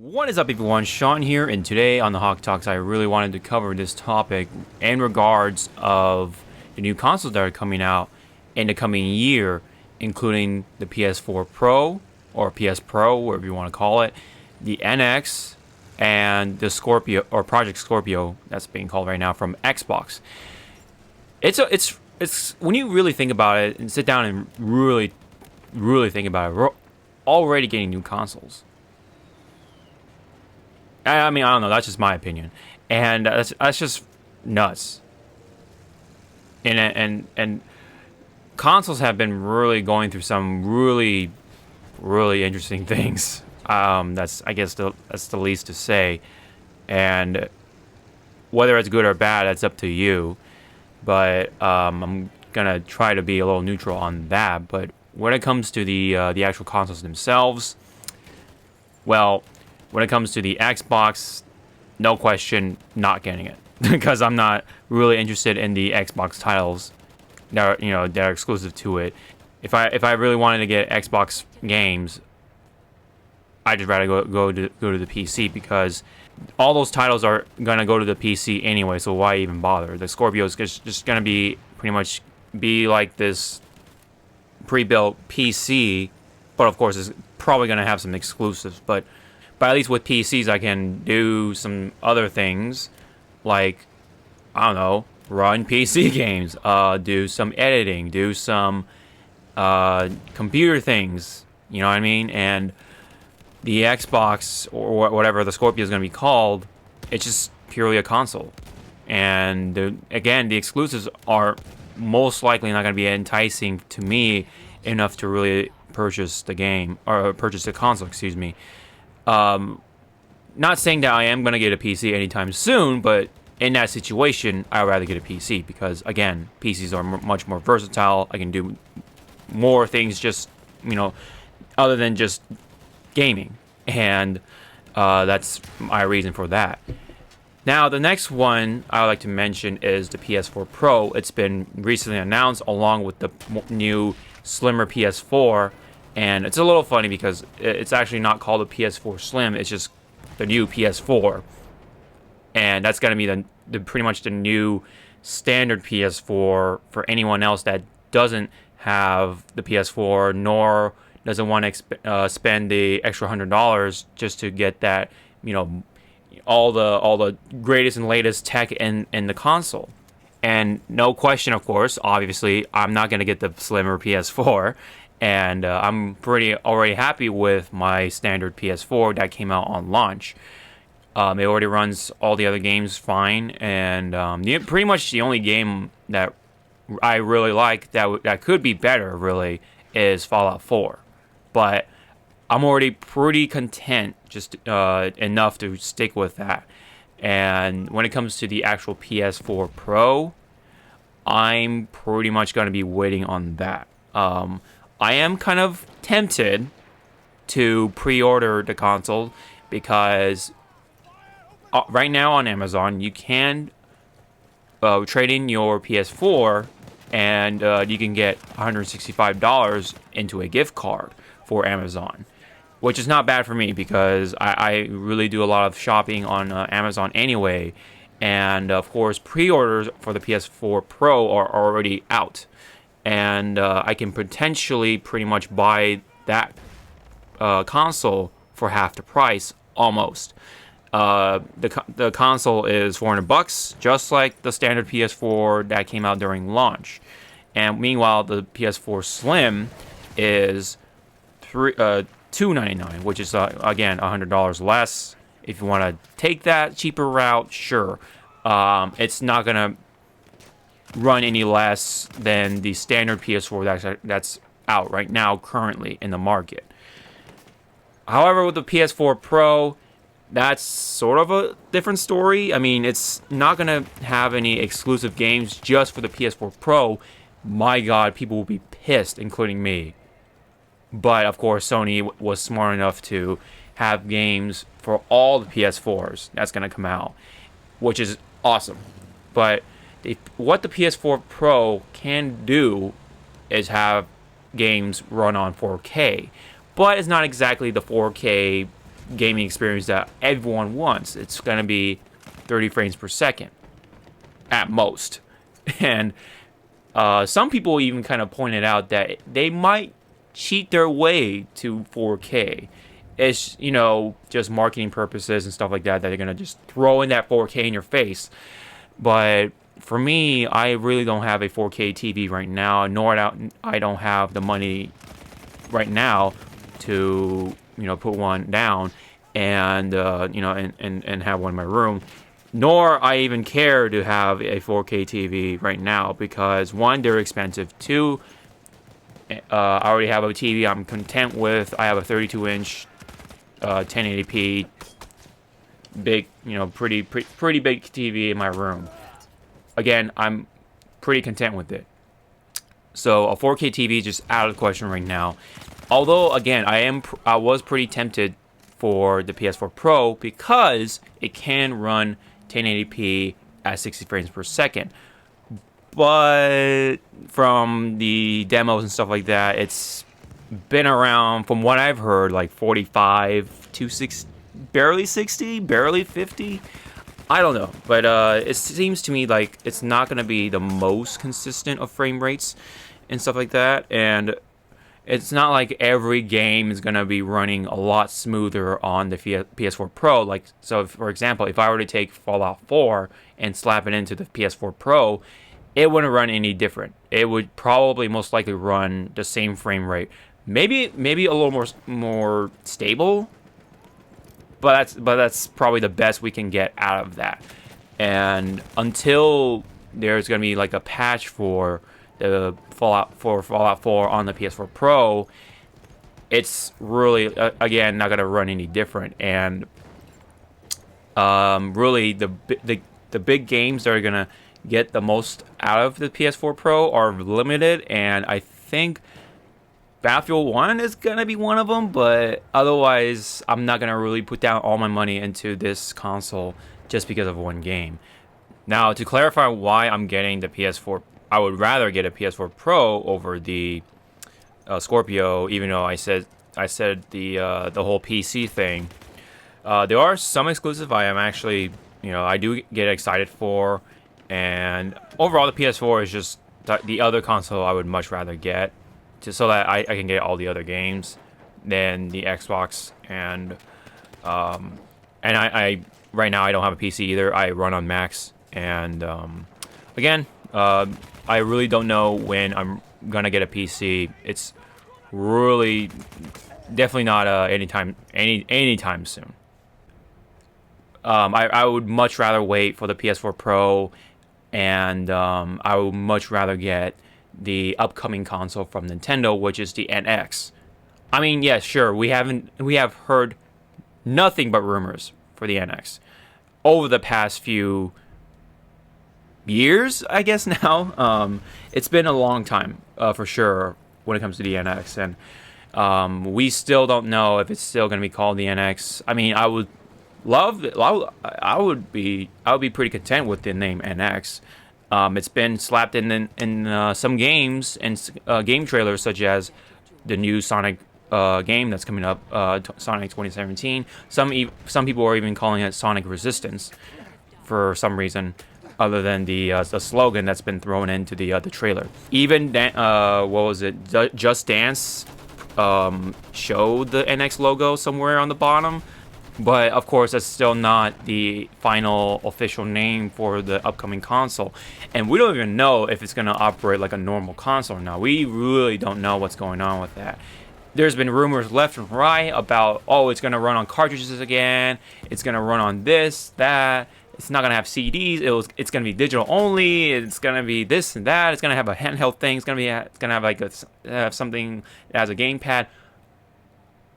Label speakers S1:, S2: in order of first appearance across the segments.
S1: What is up, everyone? Sean here, and today on the Hawke Talks, I really wanted to cover this topic in regards of the new consoles that are coming out in the coming year, including the PS4 Pro or PS Pro, whatever you want to call it, the NX, and the Scorpio or Project Scorpio that's being called right now from Xbox. It's when you really think about it and sit down and really think about it, we're already getting new consoles. I mean, I don't know. That's just my opinion, and that's just nuts. And consoles have been really going through some really interesting things. I guess that's the least to say, and whether it's good or bad, that's up to you. But I'm gonna try to be a little neutral on that. But when it comes to the actual consoles themselves, well. When it comes to the Xbox, no question, not getting it because I'm not really interested in the Xbox titles that are exclusive to it. If I really wanted to get Xbox games, I'd just rather go to the PC because all those titles are gonna go to the PC anyway. So why even bother? The Scorpio is just gonna be pretty much be like this pre-built PC, but of course it's probably gonna have some exclusives, but at least with PCs, I can do some other things, like, I don't know, run PC games, do some editing, do some computer things, you know what I mean? And the Xbox, or whatever the Scorpio is going to be called, it's just purely a console. And again, the exclusives are most likely not going to be enticing to me enough to really purchase the game, or purchase the console, excuse me. Not saying that I am going to get a PC anytime soon, but in that situation, I'd rather get a PC because, again, PCs are much more versatile. I can do more things just, other than just gaming. And that's my reason for that. Now, the next one I would like to mention is the PS4 Pro. It's been recently announced along with the new slimmer PS4. And it's a little funny because it's actually not called a PS4 Slim. It's just the new PS4, and that's gonna be the pretty much the new standard PS4 for anyone else that doesn't have the PS4 nor doesn't want to spend the extra $100 just to get that all the greatest and latest tech in the console. And no question, of course, obviously, I'm not gonna get the slimmer PS4. And I'm pretty already happy with my standard PS4 that came out on launch. It already runs all the other games fine, and pretty much the only game that I really like that could be better really is Fallout 4. But I'm already pretty content, just enough to stick with that. And when it comes to the actual PS4 Pro, I'm pretty much going to be waiting on that. I am kind of tempted to pre-order the console because right now on Amazon you can trade in your PS4 and you can get $165 into a gift card for Amazon, which is not bad for me because I really do a lot of shopping on Amazon anyway, and of course pre-orders for the PS4 Pro are already out. And I can potentially pretty much buy that console for half the price, almost. The console is $400, just like the standard PS4 that came out during launch. And meanwhile, the PS4 Slim is $299, which is again $100 less. If you want to take that cheaper route, sure. It's not gonna run any less than the standard PS4 that's out right now currently in the market. However, with the PS4 Pro, that's sort of a different story. I mean, it's not going to have any exclusive games just for the PS4 Pro. My God, people will be pissed, including me. But, of course, Sony was smart enough to have games for all the PS4s that's going to come out, which is awesome. But what the PS4 Pro can do is have games run on 4K, but it's not exactly the 4K gaming experience that everyone wants. It's going to be 30 frames per second at most. And some people even kind of pointed out that they might cheat their way to 4K. It's, just marketing purposes and stuff like that they're going to just throw in that 4K in your face. But for me, I really don't have a 4K TV right now, nor I don't have the money right now to, put one down and, and have one in my room. Nor I even care to have a 4K TV right now because, one, they're expensive. Two, I already have a TV I'm content with. I have a 32-inch 1080p big, pretty big TV in my room. Again, I'm pretty content with it. So a 4K TV is just out of the question right now. Although, again, I was pretty tempted for the PS4 Pro because it can run 1080p at 60 frames per second. But from the demos and stuff like that, it's been around, from what I've heard, like 45 to 60, barely 60, barely 50. I don't know, but it seems to me like it's not going to be the most consistent of frame rates and stuff like that. And it's not like every game is going to be running a lot smoother on the PS4 Pro. Like, so for example, if I were to take Fallout 4 and slap it into the PS4 Pro, it wouldn't run any different. It would probably most likely run the same frame rate. Maybe a little more stable, but that's probably the best we can get out of that. And until there's gonna be like a patch for the Fallout 4 on the PS4 Pro, it's really again not gonna run any different. And really the big games that are gonna get the most out of the PS4 Pro are limited, and I think Battlefield 1 is going to be one of them, but otherwise, I'm not going to really put down all my money into this console just because of one game. Now, to clarify why I'm getting the PS4, I would rather get a PS4 Pro over the Scorpio, even though I said the whole PC thing. There are some exclusive I am actually, I do get excited for, and overall, the PS4 is just the other console I would much rather get, just so that I can get all the other games than the Xbox. And I right now I don't have a PC either. I run on Macs, and again, I really don't know when I'm gonna get a PC. It's really definitely not anytime soon. I would much rather wait for the PS4 Pro, and I would much rather get the upcoming console from Nintendo, which is the NX. I mean, yeah, sure, we have heard nothing but rumors for the NX over the past few years, I guess now. It's been a long time, for sure, when it comes to the NX, and we still don't know if it's still going to be called the NX. I mean, I would love it. I would be pretty content with the name NX. It's been slapped in some games and game trailers, such as the new Sonic game that's coming up, Sonic 2017. Some people are even calling it Sonic Resistance for some reason, other than the slogan that's been thrown into the trailer. Even what was it? Just Dance showed the NX logo somewhere on the bottom. But, of course, that's still not the final official name for the upcoming console. And we don't even know if it's going to operate like a normal console now. We really don't know what's going on with that. There's been rumors left and right about, it's going to run on cartridges again. It's going to run on this, that. It's not going to have CDs. It's going to be digital only. It's going to be this and that. It's going to have a handheld thing. It's going to have like something that has a gamepad.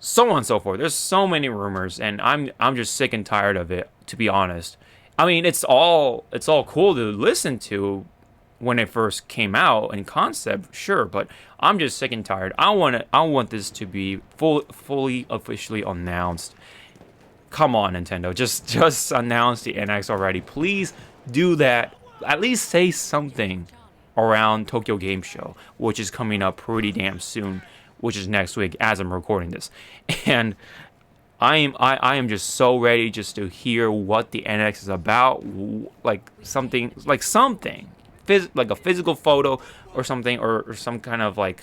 S1: So on and so forth. There's so many rumors, and I'm just sick and tired of it, to be honest. I mean, it's all cool to listen to when it first came out in concept, sure, but I'm just sick and tired. I want this to be fully officially announced. Come on, Nintendo, just announce the NX already. Please do that. At least say something around Tokyo Game Show, which is coming up pretty damn soon, which is next week as I'm recording this. And I am just so ready just to hear what the NX is about, like something, like a physical photo or something, or some kind of like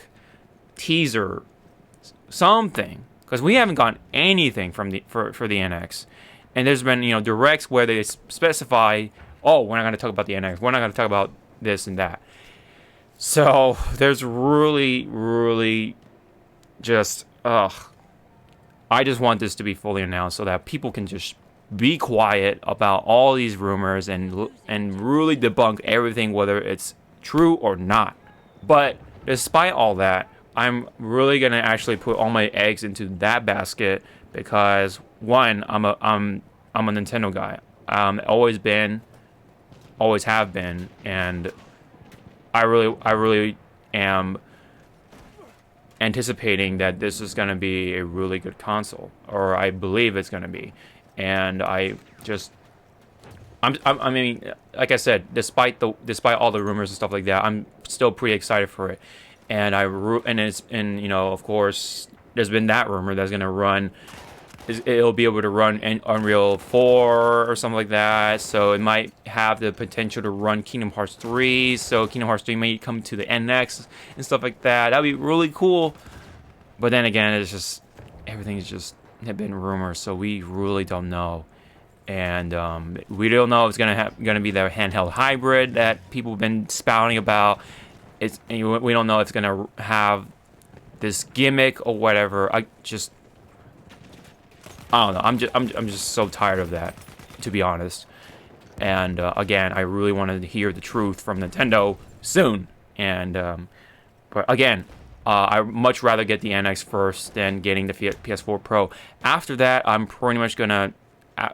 S1: teaser, something, because we haven't gotten anything from for the NX, and there's been directs where they specify, oh, we're not going to talk about the NX, we're not going to talk about this and that. So there's really just I just want this to be fully announced so that people can just be quiet about all these rumors and really debunk everything, whether it's true or not. But despite all that, I'm really gonna actually put all my eggs into that basket because one, I'm a Nintendo guy. Always been, always have been, and I really am anticipating that this is going to be a really good console, or I believe it's going to be. And I mean, like I said, despite all the rumors and stuff like that, I'm still pretty excited for it. And of course, there's been that rumor that's going to run. It'll be able to run in Unreal 4 or something like that. So it might have the potential to run Kingdom Hearts 3. So Kingdom Hearts 3 may come to the NX and stuff like that. That'd be really cool. But then again, it's just everything's just have been rumors, so we really don't know. And we don't know if it's gonna be the handheld hybrid that people have been spouting about. We don't know if it's gonna have this gimmick or whatever. I don't know. I'm just so tired of that, to be honest. And again, I really wanted to hear the truth from Nintendo soon. And but again, I'd much rather get the NX first than getting the PS4 Pro. After that, I'm pretty much gonna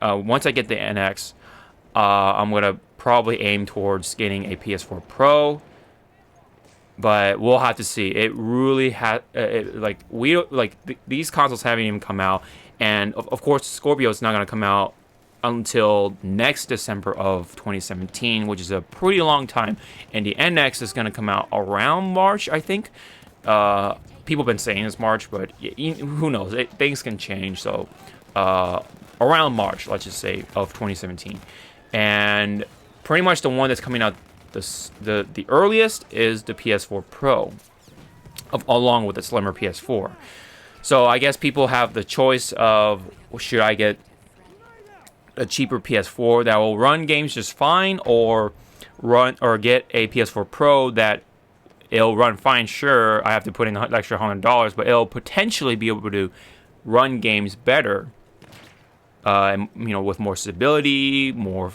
S1: once I get the NX, I'm gonna probably aim towards getting a PS4 Pro. But we'll have to see. It really had these consoles haven't even come out. And of course, Scorpio is not going to come out until next December of 2017, which is a pretty long time. And the NX is going to come out around March, I think. People have been saying it's March, but who knows? Things can change. So around March, let's just say, of 2017. And pretty much the one that's coming out the earliest is the PS4 Pro, along with the slimmer PS4. So I guess people have the choice of, should I get a cheaper PS4 that will run games just fine, or get a PS4 Pro that it'll run fine. Sure, I have to put in an extra $100, but it'll potentially be able to run games better, with more stability, more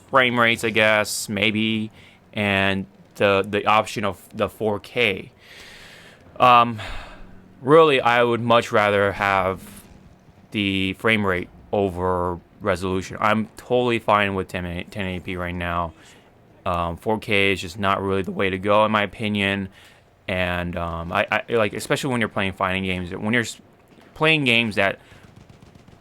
S1: frame rates, I guess, maybe, and the option of the 4K. Really, I would much rather have the frame rate over resolution. I'm totally fine with 1080p right now. 4K is just not really the way to go, in my opinion. And I like, especially when you're playing fighting games, when you're playing games that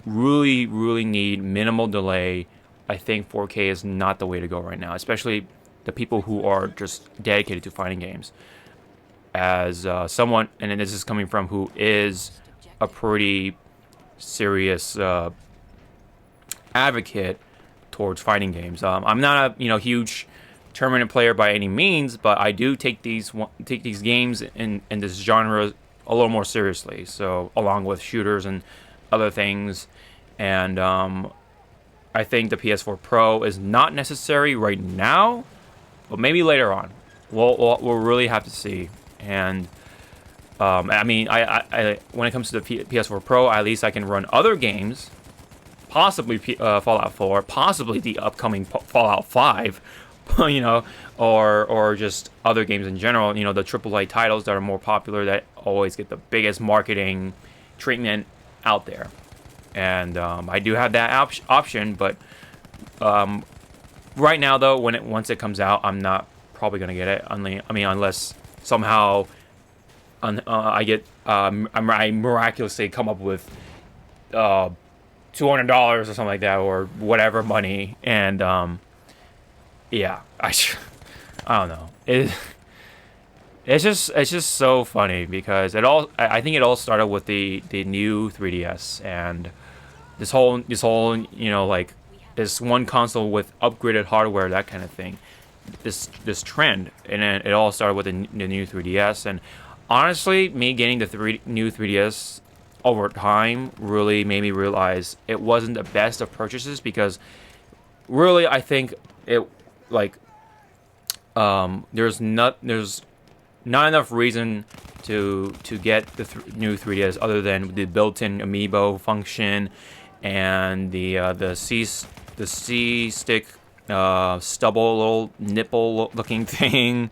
S1: really need minimal delay, I think 4K is not the way to go right now, especially the people who are just dedicated to fighting games. As someone, and this is coming from who is a pretty serious advocate towards fighting games. I'm not a huge tournament player by any means, but I do take these games in this genre a little more seriously. So along with shooters and other things, and I think the PS4 Pro is not necessary right now, but maybe later on. We'll really have to see. And I mean, I when it comes to the PS4 Pro, at least I can run other games, possibly Fallout 4, possibly the upcoming Fallout 5, or just other games in general. The AAA titles that are more popular, that always get the biggest marketing treatment out there. And I do have that option, but right now, though, once it comes out, I'm not probably gonna get it. Unless somehow I miraculously come up with $200 or something like that, or whatever money, and yeah, I don't know. it's just so funny because I think it all started with the new 3DS and this whole like this one console with upgraded hardware, that kind of thing. This trend, and then it all started with the new 3DS. And honestly, me getting the new 3DS over time really made me realize it wasn't the best of purchases, because really I think it like there's not enough reason to get the new 3DS other than the built-in amiibo function and the C stick stubble little nipple looking thing,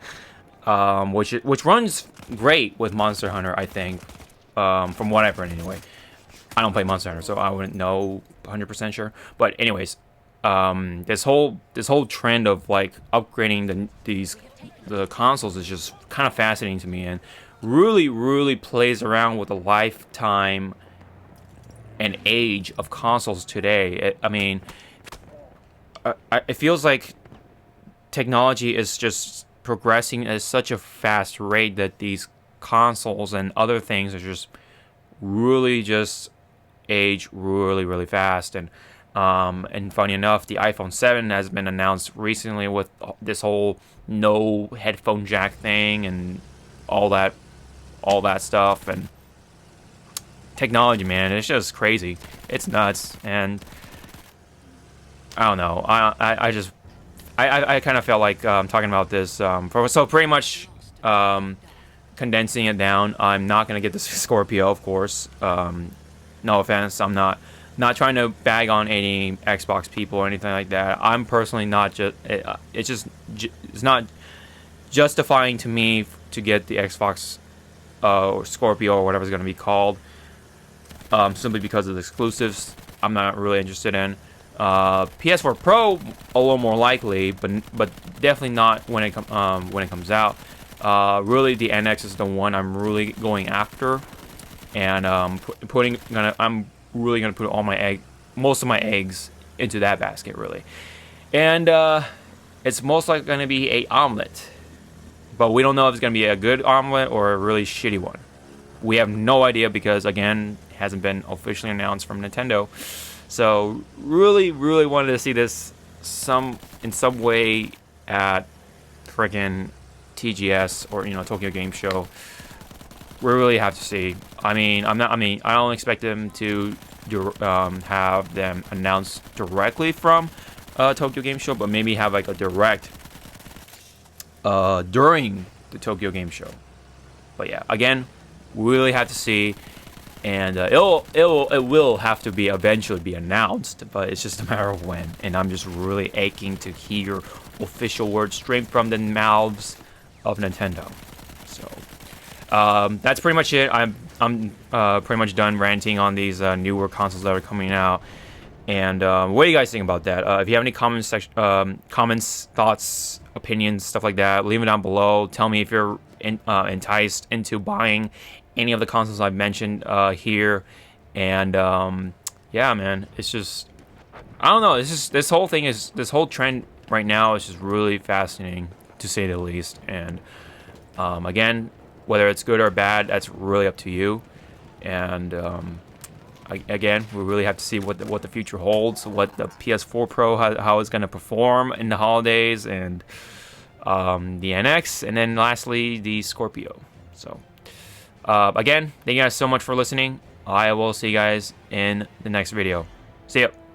S1: which runs great with Monster Hunter, I think, from what I've read anyway. I don't play Monster Hunter, so I wouldn't know 100% sure. But anyways, this whole trend of like upgrading the consoles is just kind of fascinating to me, and really plays around with the lifetime and age of consoles today. I mean, it feels like technology is just progressing at such a fast rate that these consoles and other things are just really just age really fast. And funny enough, the iPhone 7 has been announced recently with this whole no headphone jack thing and all that stuff. And technology, man, it's just crazy. It's nuts. And I don't know. I kind of felt like talking about this. So pretty much condensing it down, I'm not gonna get the Scorpio, of course. No offense, I'm not trying to bag on any Xbox people or anything like that. I'm personally not just. It's not justifying to me to get the Xbox or Scorpio or whatever it's gonna be called. Simply because of the exclusives, I'm not really interested in. PS4 Pro, a little more likely, but definitely not when it comes out. Really, the NX is the one I'm really going after, and I'm really gonna put most of my eggs into that basket, really. And it's most likely gonna be a omelet, but we don't know if it's gonna be a good omelet or a really shitty one. We have no idea because, again, it hasn't been officially announced from Nintendo. So really wanted to see this in some way at freaking TGS or Tokyo Game Show. We really have to see. I don't expect them to have them announced directly from Tokyo Game Show, but maybe have like a direct during the Tokyo Game Show. But yeah, again, we really have to see. And it will have to eventually be announced, but it's just a matter of when. And I'm just really aching to hear official words straight from the mouths of Nintendo. So that's pretty much it. I'm pretty much done ranting on these newer consoles that are coming out. And what do you guys think about that? If you have any comments, thoughts, opinions, stuff like that, leave it down below. Tell me if you're enticed into buying any of the consoles I've mentioned here. And yeah, man, it's just, I don't know, this whole trend right now is just really fascinating, to say the least. And again, whether it's good or bad, that's really up to you. And again, we really have to see what the future holds, what the PS4 Pro, how it's going to perform in the holidays, and the NX, and then lastly the Scorpio. So again, thank you guys so much for listening. I will see you guys in the next video. See ya.